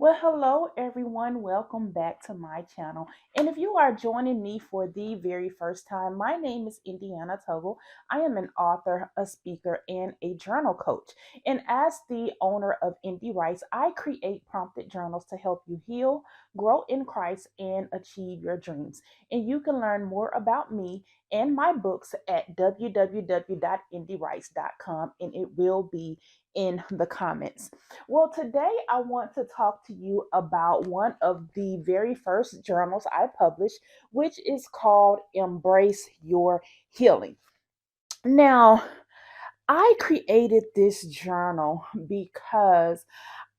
Well, hello everyone. Welcome back to my channel. And if you are joining me for the very first time, my name is Indiana Toggle. I am an author, a speaker, and a journal coach. And as the owner of Indie Writes, I create prompted journals to help you heal, grow in Christ, and achieve your dreams. And you can learn more about me and my books at www.indiewrites.com, and it will be in the comments. Well, today I want to talk to you about one of the very first journals I published, which is called Embrace Your Healing. Now, I created this journal because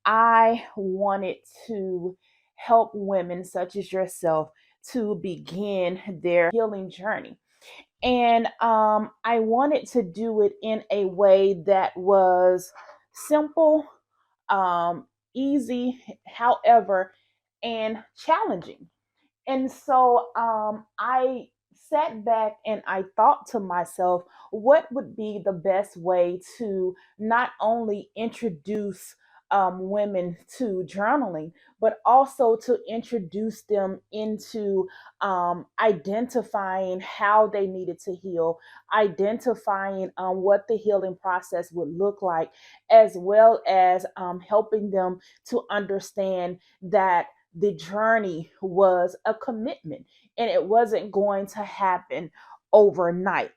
I wanted to help women such as yourself to begin their healing journey. And I wanted to do it in a way that was simple, easy, however, and challenging. And so I sat back and I thought to myself, what would be the best way to not only introduce women to journaling, but also to introduce them into identifying how they needed to heal, identifying what the healing process would look like, as well as helping them to understand that the journey was a commitment and it wasn't going to happen overnight.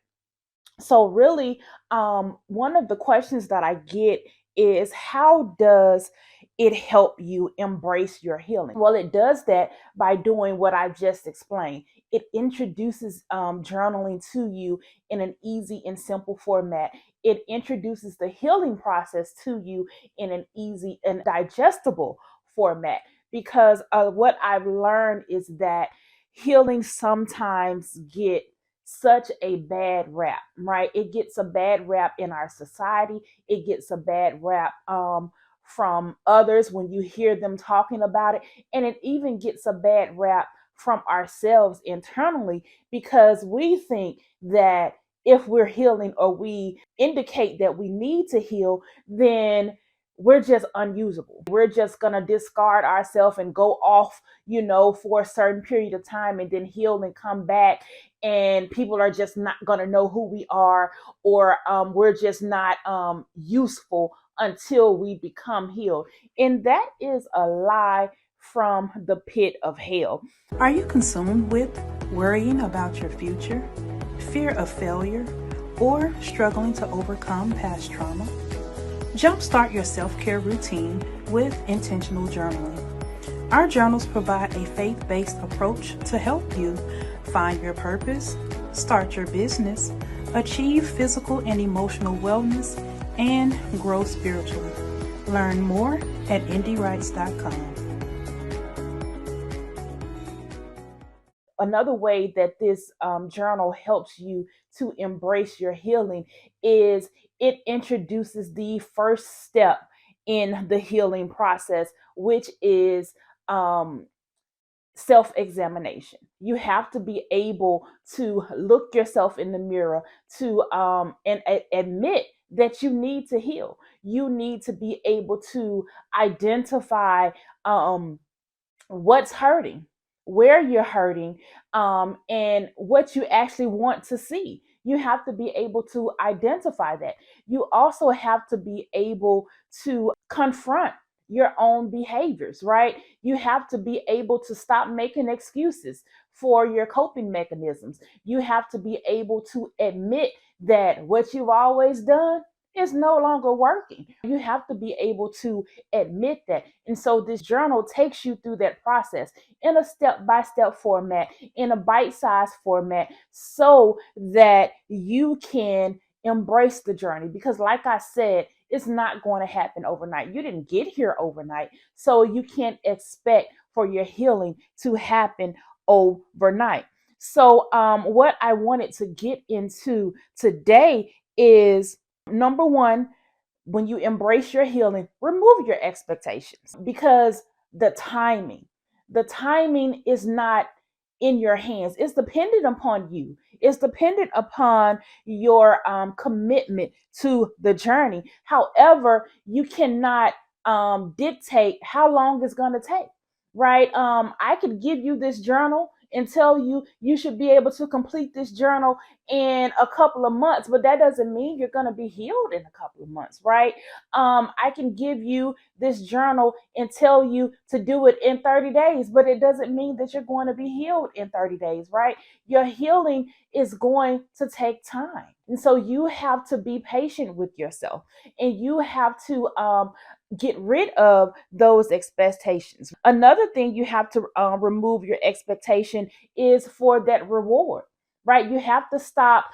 So, really, one of the questions that I get is, how does it help you embrace your healing? Well, it does that by doing what I just explained. It introduces journaling to you in an easy and simple format. It introduces the healing process to you in an easy and digestible format. Because what I've learned is that healing sometimes get such a bad rap, right? It gets a bad rap in our society. It gets a bad rap from others when you hear them talking about it. And it even gets a bad rap from ourselves internally because we think that if we're healing or we indicate that we need to heal, then we're just unusable. We're just going to discard ourselves and go off, for a certain period of time and then heal and come back. And people are just not going to know who we are, or we're just not useful until we become healed. And that is a lie from the pit of hell. Are you consumed with worrying about your future, fear of failure, or struggling to overcome past trauma? Jumpstart your self-care routine with intentional journaling. Our journals provide a faith-based approach to help you find your purpose, start your business, achieve physical and emotional wellness, and grow spiritually. Learn more at indiewrites.com. Another way that this journal helps you to embrace your healing is it introduces the first step in the healing process, which is self-examination. You have to be able to look yourself in the mirror to and admit that you need to heal. You need to be able to identify what's hurting, where you're hurting, and what you actually want to see. You have to be able to identify that. You also have to be able to confront your own behaviors, right? You have to be able to stop making excuses for your coping mechanisms. You have to be able to admit that what you've always done is no longer working. You have to be able to admit that. And so this journal takes you through that process in a step-by-step format, in a bite-sized format, so that you can embrace the journey. Because like I said, it's not going to happen overnight. You didn't get here overnight, so you can't expect for your healing to happen overnight. So what I wanted to get into today is, number one, when you embrace your healing, remove your expectations, because the timing is not in your hands. It's dependent upon you. It's dependent upon your commitment to the journey. However, you cannot dictate how long it's going to take, right? I could give you this journal and tell you you should be able to complete this journal in a couple of months, but that doesn't mean you're going to be healed in a couple of months, right? I can give you this journal and tell you to do it in 30 days, but it doesn't mean that you're going to be healed in 30 days, right? Your healing is going to take time. And so you have to be patient with yourself, and you have to get rid of those expectations. Another thing you have to remove your expectation is for that reward. Right, you have to stop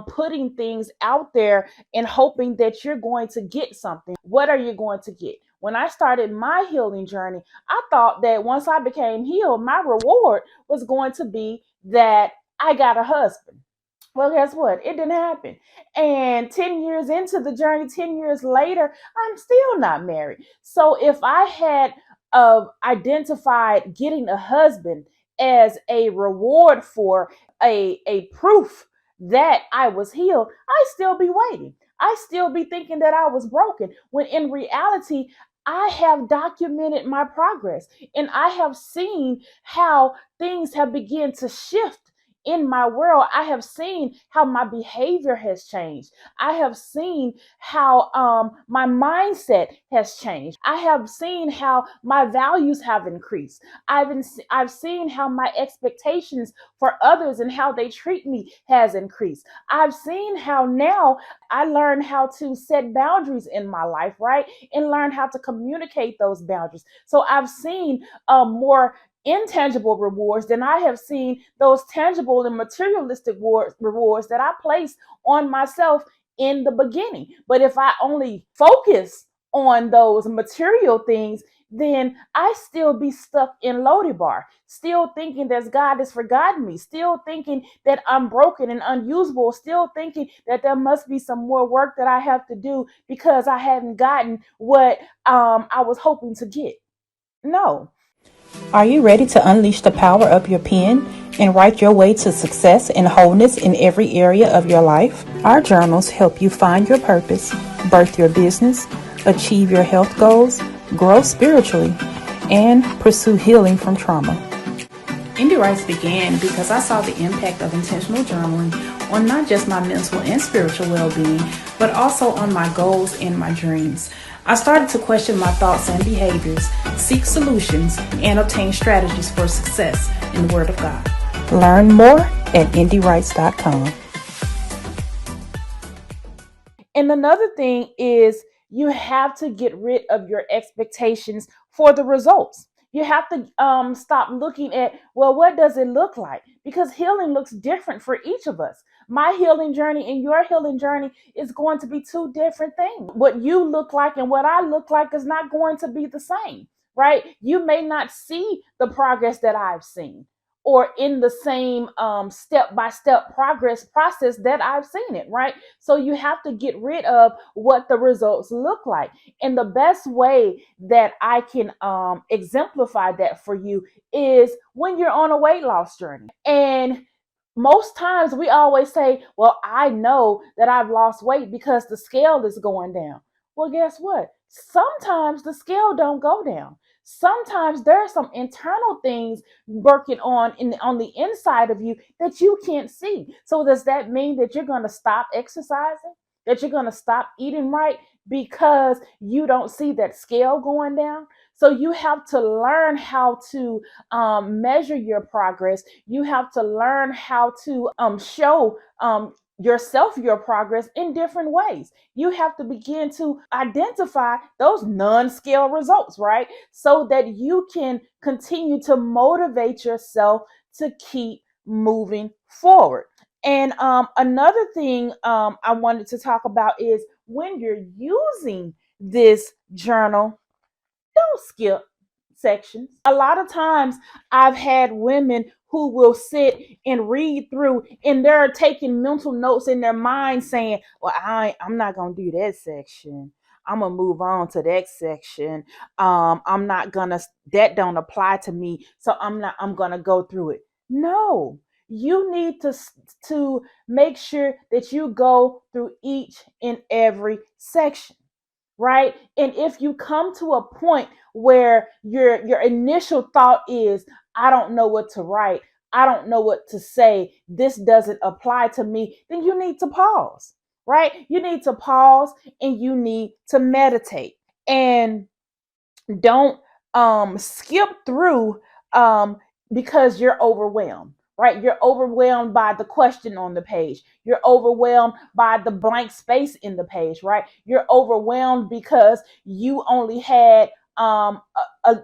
putting things out there and hoping that you're going to get something. What are you going to get? When I started my healing journey, I thought that once I became healed, my reward was going to be that I got a husband. Well, guess what? It didn't happen. And 10 years into the journey, 10 years later, I'm still not married. So if I had identified getting a husband as a reward for a proof that I was healed, I still be waiting. I still be thinking that I was broken, when in reality, I have documented my progress, and I have seen how things have begun to shift in my world. I have seen how my behavior has changed. I have seen how my mindset has changed. I have seen how my values have increased. I've seen how my expectations for others and how they treat me has increased. I've seen how now I learn how to set boundaries in my life, right? And learn how to communicate those boundaries. So I've seen more intangible rewards than I have seen those tangible and materialistic rewards that I placed on myself in the beginning. But if I only focus on those material things, then I still be stuck in Lodibar, still thinking that God has forgotten me, still thinking that I'm broken and unusable, still thinking that there must be some more work that I have to do because I haven't gotten what I was hoping to get. No. Are you ready to unleash the power of your pen and write your way to success and wholeness in every area of your life? Our journals help you find your purpose, birth your business, achieve your health goals, grow spiritually, and pursue healing from trauma. Indie Writes began because I saw the impact of intentional journaling on not just my mental and spiritual well-being, but also on my goals and my dreams. I started to question my thoughts and behaviors, seek solutions, and obtain strategies for success in the Word of God. Learn more at indiewrites.com. And another thing is you have to get rid of your expectations for the results. You have to stop looking at, well, what does it look like? Because healing looks different for each of us. My healing journey and your healing journey is going to be two different things. What you look like and what I look like is not going to be the same, right? You may not see the progress that I've seen, or in the same step by step progress process that I've seen it, right? So you have to get rid of what the results look like. And the best way that I can exemplify that for you is when you're on a weight loss journey. And most times we always say, well, I know that I've lost weight because the scale is going down. Well, guess what? Sometimes the scale don't go down. Sometimes there are some internal things working on the inside of you that you can't see. So does that mean that you're going to stop exercising? That you're going to stop eating right because you don't see that scale going down? So you have to learn how to measure your progress. You have to learn how to show yourself your progress in different ways. You have to begin to identify those non-scale results, right? So that you can continue to motivate yourself to keep moving forward. And another thing I wanted to talk about is when you're using this journal, don't skip sections. A lot of times I've had women who will sit and read through and they're taking mental notes in their mind saying, well, I'm not going to do that section. I'm going to move on to that section. I'm not going to, that don't apply to me. So I'm going to go through it. No, you need to make sure that you go through each and every section, right? And if you come to a point where your initial thought is, I don't know what to write, I don't know what to say, this doesn't apply to me, then you need to pause, right? You need to pause and you need to meditate. And don't skip through um because you're overwhelmed, right? You're overwhelmed by the question on the page, you're overwhelmed by the blank space in the page, right? You're overwhelmed because you only had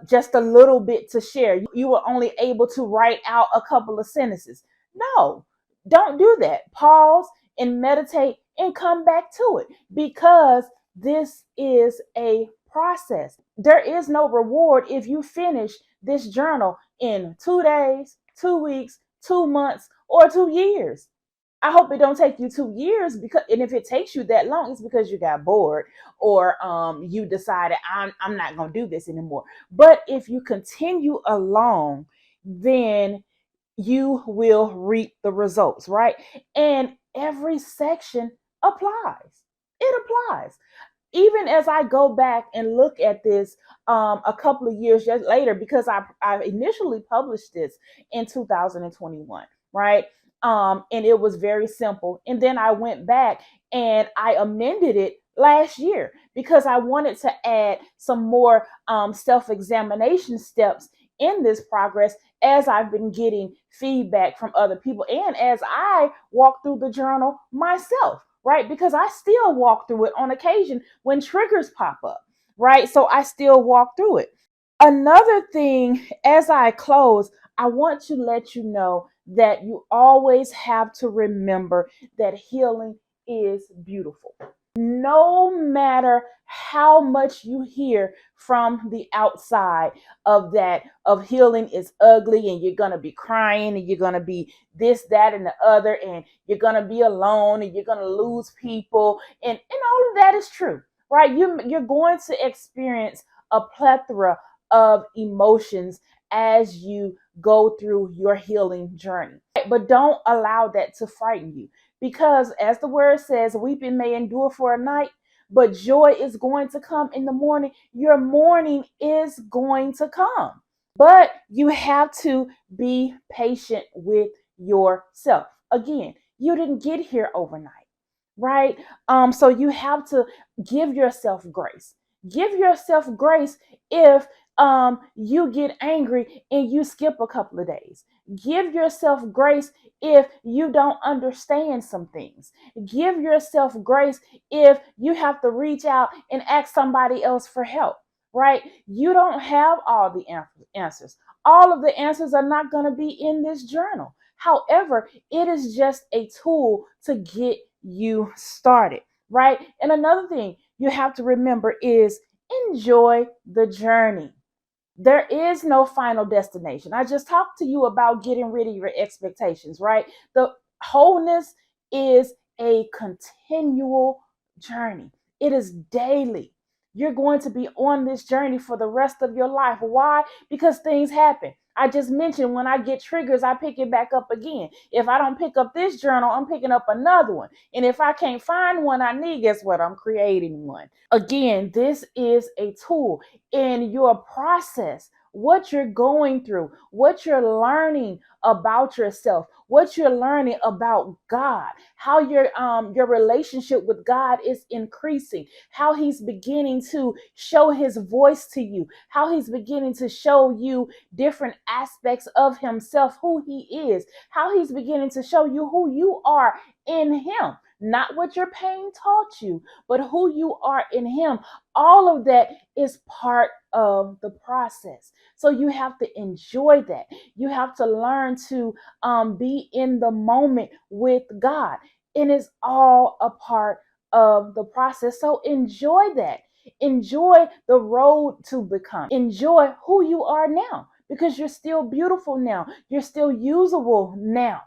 just a little bit to share, you were only able to write out a couple of sentences. No, don't do that. Pause and meditate and come back to it, because this is a process. There is no reward if you finish this journal in 2 days, 2 weeks, 2 months, or 2 years. I hope it don't take you 2 years, because and if it takes you that long, it's because you got bored, or you decided I'm not gonna do this anymore. But if you continue along, then you will reap the results, right? And every section applies. It applies. Even as I go back and look at this a couple of years later, because I initially published this in 2021, right? And it was very simple. And then I went back and I amended it last year because I wanted to add some more self examination steps in this progress, as I've been getting feedback from other people and as I walk through the journal myself, right? Because I still walk through it on occasion when triggers pop up, right? So I still walk through it. Another thing, as I close, I want to let you know that you always have to remember that healing is beautiful. No matter how much you hear from the outside of healing is ugly and you're going to be crying and you're going to be this, that, and the other, and you're going to be alone and you're going to lose people, and all of that is true, right? You're going to experience a plethora of emotions as you go through your healing journey. But don't allow that to frighten you, because as the word says, weeping may endure for a night, but joy is going to come in the morning. Your morning is going to come. But you have to be patient with yourself. Again, you didn't get here overnight, right? So you have to give yourself grace. Give yourself grace if you get angry and you skip a couple of days. Give yourself grace if you don't understand some things. Give yourself grace if you have to reach out and ask somebody else for help, right? You don't have all the answers. All of the answers are not going to be in this journal. However, it is just a tool to get you started, right? And another thing you have to remember is enjoy the journey. There is no final destination. I just talked to you about getting rid of your expectations, right? The wholeness is a continual journey, it is daily. You're going to be on this journey for the rest of your life. Why? Because things happen. I just mentioned when I get triggers, I pick it back up again. If I don't pick up this journal, I'm picking up another one. And if I can't find one I need, guess what? I'm creating one. Again, this is a tool in your process, what you're going through, what you're learning about yourself, what you're learning about God, how your relationship with God is increasing, how he's beginning to show his voice to you, how he's beginning to show you different aspects of himself, who he is, how he's beginning to show you who you are in him. Not what your pain taught you, but who you are in him. All of that is part of the process. So you have to enjoy that. You have to learn to be in the moment with God. And it's all a part of the process. So enjoy that. Enjoy the road to become. Enjoy who you are now, because you're still beautiful now. You're still usable now,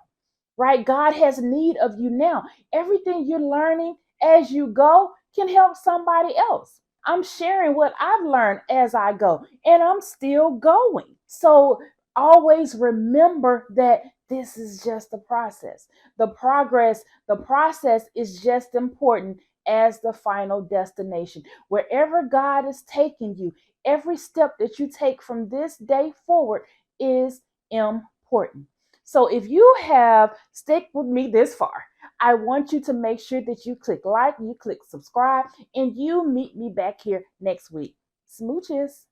right? God has need of you now. Everything you're learning as you go can help somebody else. I'm sharing what I've learned as I go, and I'm still going. So always remember that this is just a process. The process is just important as the final destination. Wherever God is taking you, every step that you take from this day forward is important. So if you have stick with me this far, I want you to make sure that you click like, you click subscribe, and you meet me back here next week. Smooches.